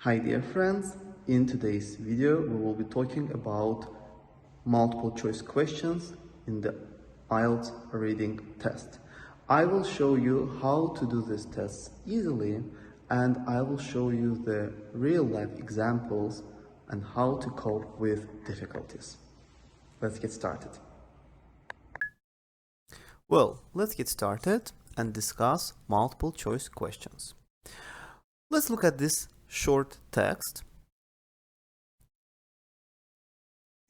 Hi dear friends, in today's video we will be talking about multiple choice questions in the IELTS reading test. I will show you how to do this test easily, and I will show you the real life examples and how to cope with difficulties. Let's get started. Well, let's get started and discuss multiple choice questions. Let's look at this short text.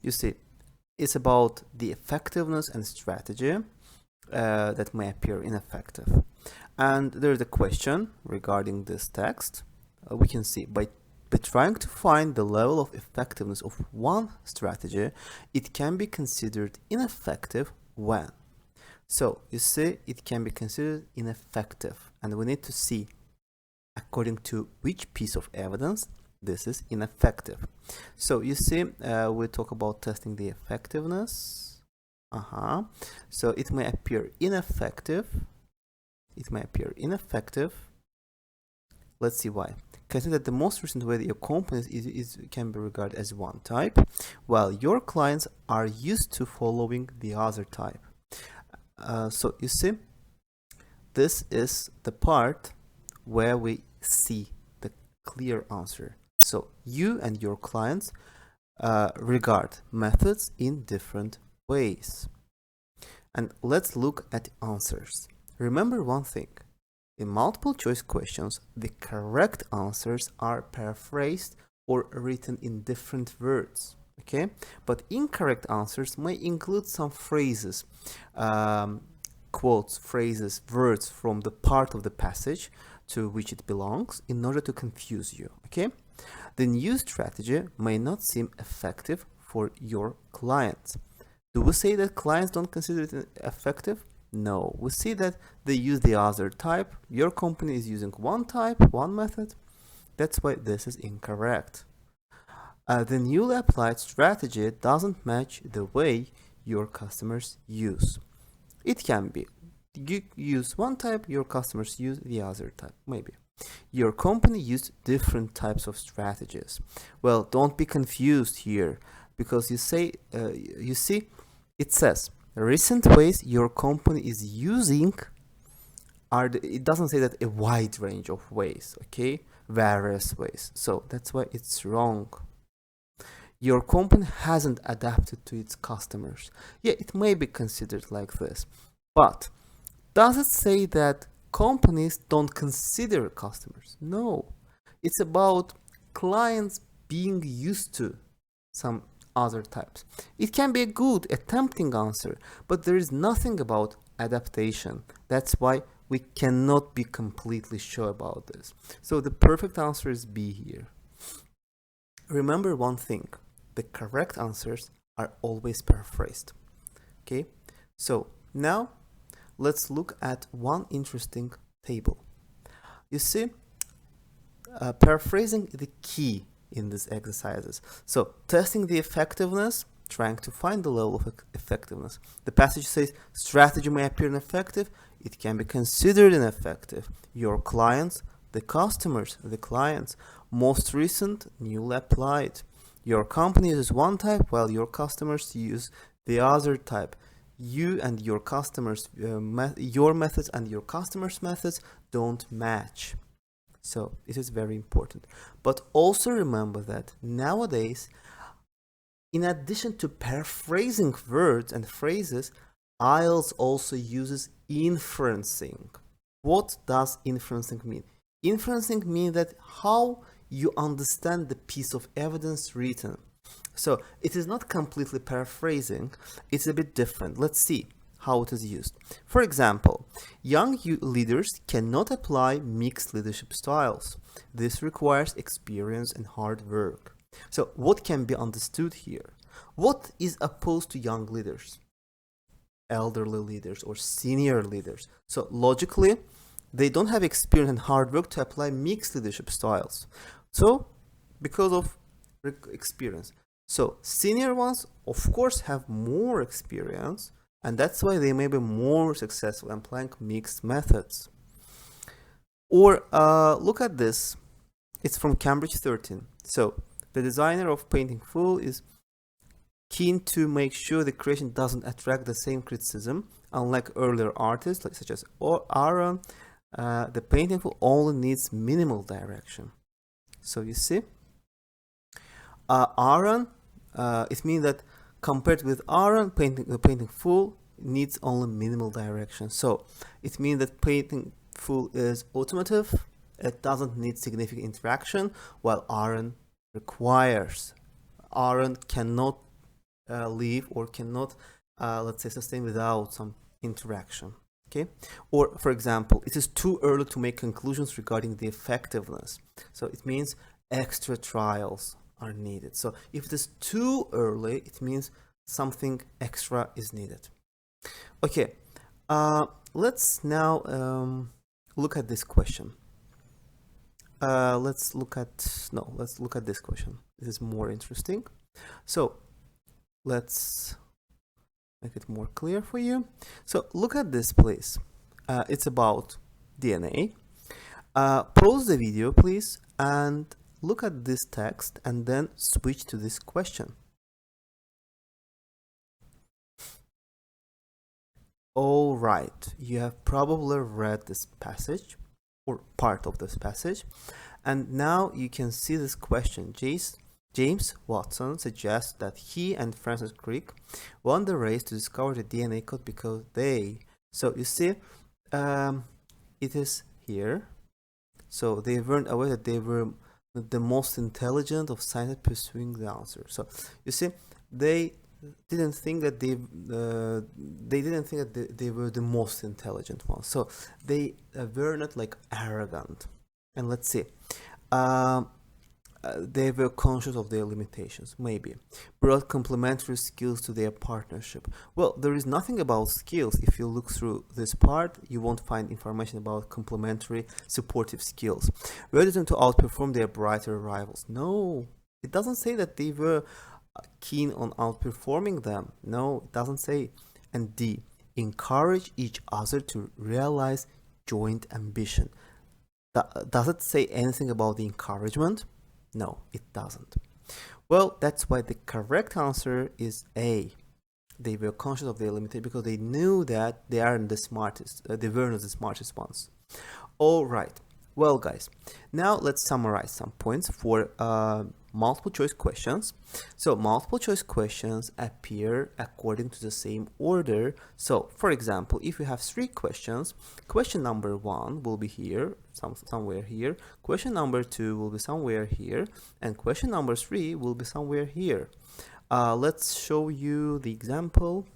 You see, it's about the effectiveness and strategy that may appear ineffective. And there's a question regarding this text. We can see by trying to find the level of effectiveness of one strategy, it can be considered ineffective when. So you see, it can be considered ineffective, and we need to see according to which piece of evidence this is ineffective. So you see, we talk about testing the effectiveness. So it may appear ineffective. It may appear ineffective. Let's see why. Consider that the most recent way that your company can be regarded as one type, while your clients are used to following the other type. So you see, this is the part where we see the clear answer. So you and your clients regard methods in different ways. And let's look at answers. Remember one thing. In multiple choice questions, the correct answers are paraphrased or written in different words. Okay, but incorrect answers may include some phrases, quotes, phrases, words from the part of the passage to which it belongs in order to confuse you. Okay, the new strategy may not seem effective for your clients. Do we say that clients don't consider it effective? No, we see that they use the other type. Your company is using one type, one method. That's why this is incorrect. The newly applied strategy doesn't match the way your customers use. It can be you use one type, your customers use the other type, maybe. Your company used different types of strategies. Well, don't be confused here, because you see, it says recent ways your company is using it doesn't say that a wide range of ways, okay? Various ways. So that's why it's wrong. Your company hasn't adapted to its customers. Yeah, it may be considered like this, but does it say that companies don't consider customers? No, it's about clients being used to some other types. It can be a good, a tempting answer, but there is nothing about adaptation. That's why we cannot be completely sure about this. So the perfect answer is B here. Remember one thing. The correct answers are always paraphrased. Okay, so now let's look at one interesting table. You see, paraphrasing is the key in these exercises. So testing the effectiveness, trying to find the level of effectiveness. The passage says strategy may appear ineffective. It can be considered ineffective. Your clients, the customers, the clients. Most recent, newly applied. Your company uses one type while your customers use the other type. You and your customers, your methods and your customers' methods don't match. So it is very important. But also remember that nowadays, in addition to paraphrasing words and phrases, IELTS also uses inferencing. What does inferencing mean? Inferencing means that how you understand the piece of evidence written. So it is not completely paraphrasing, it's a bit different. Let's see how it is used. For example, young leaders cannot apply mixed leadership styles. This requires experience and hard work. So what can be understood here? What is opposed to young leaders? Elderly leaders or senior leaders. So logically, they don't have experience and hard work to apply mixed leadership styles. So, because of experience. So, senior ones, of course, have more experience, and that's why they may be more successful applying mixed methods. Or look at this. It's from Cambridge 13. So the designer of Painting Fool is keen to make sure the creation doesn't attract the same criticism. Unlike earlier artists, such as Aaron, the Painting Fool only needs minimal direction. So you see, Aaron, it means that compared with Aaron, the Painting Fool needs only minimal direction. So it means that Painting Fool is automotive. It doesn't need significant interaction, while Aaron requires. Aaron cannot live or cannot, let's say, sustain without some interaction. Okay, or for example, it is too early to make conclusions regarding the effectiveness. So it means extra trials are needed. So if it is too early, it means something extra is needed. Okay, let's now look at this question. Let's look at this question. This is more interesting. So let's make it more clear for you. So look at this, please. It's about DNA. Pause the video, please, and look at this text and then switch to this question. All right, you have probably read this passage or part of this passage, and now you can see this question. James Watson suggests that he and Francis Crick won the race to discover the DNA code because they, so you see, it is here. So they weren't aware that they were the most intelligent of scientists pursuing the answer. So you see, they didn't think that they were the most intelligent ones. So they were not like arrogant. And let's see, they were conscious of their limitations, maybe brought complementary skills to their partnership. Well, there is nothing about skills. If you look through this part, you won't find information about complementary supportive skills. Ready to outperform their brighter rivals. No, it doesn't say that they were keen on outperforming them. No, it doesn't say. And D, encourage each other to realize joint ambition. Does it say anything about the encouragement? No, it doesn't. Well, that's why the correct answer is A. They were conscious of their limitation because they knew that they aren't the smartest. They were not the smartest ones. All right. Well, guys, now let's summarize some points for multiple choice questions. So multiple choice questions appear according to the same order. So for example, if you have 3 questions, question number 1 will be here, somewhere here, question number 2 will be somewhere here, and question number 3 will be somewhere here. Let's show you the example.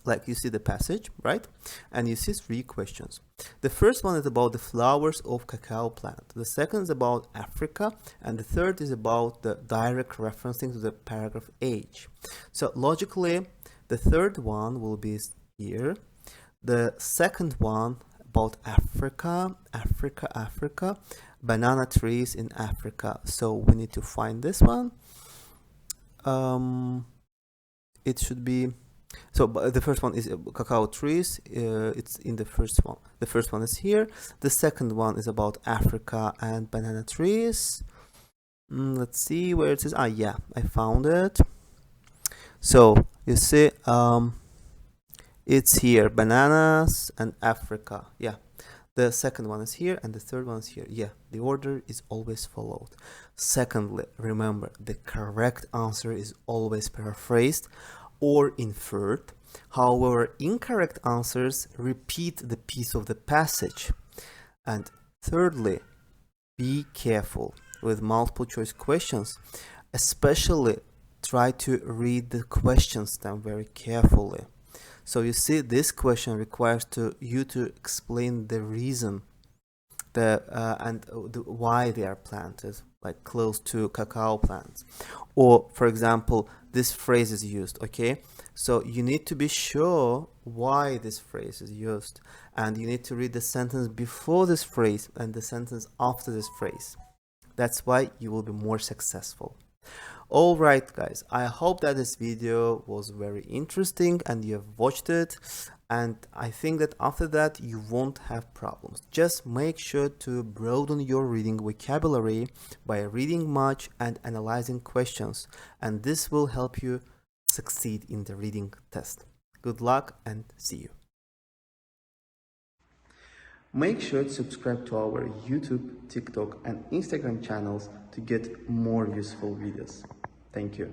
Like you see the passage, right? And you see 3 questions. The first one is about the flowers of cacao plant. The second is about Africa. And the third is about the direct referencing to the paragraph H. So logically, the third one will be here. The second one about Africa, banana trees in Africa. So we need to find this one. It should be, so the first one is cacao trees. It's in the first one. The first one is here. The second one is about Africa and banana trees. Let's see where it is. Ah, yeah, I found it. So you see, it's here, bananas and Africa. Yeah, the second one is here and the third one is here. Yeah, the order is always followed. Secondly, remember, the correct answer is always paraphrased or inferred. However, incorrect answers repeat the piece of the passage. And thirdly, be careful with multiple choice questions. Especially try to read the question stem very carefully. So you see, this question requires you to explain the reason why they are planted, like close to cacao plants. Or for example, this phrase is used, okay? So you need to be sure why this phrase is used, and you need to read the sentence before this phrase and the sentence after this phrase. That's why you will be more successful. Alright guys, I hope that this video was very interesting and you have watched it. And I think that after that you won't have problems. Just make sure to broaden your reading vocabulary by reading much and analyzing questions, and this will help you succeed in the reading test. Good luck and see you. Make sure to subscribe to our YouTube, TikTok and Instagram channels to get more useful videos. Thank you.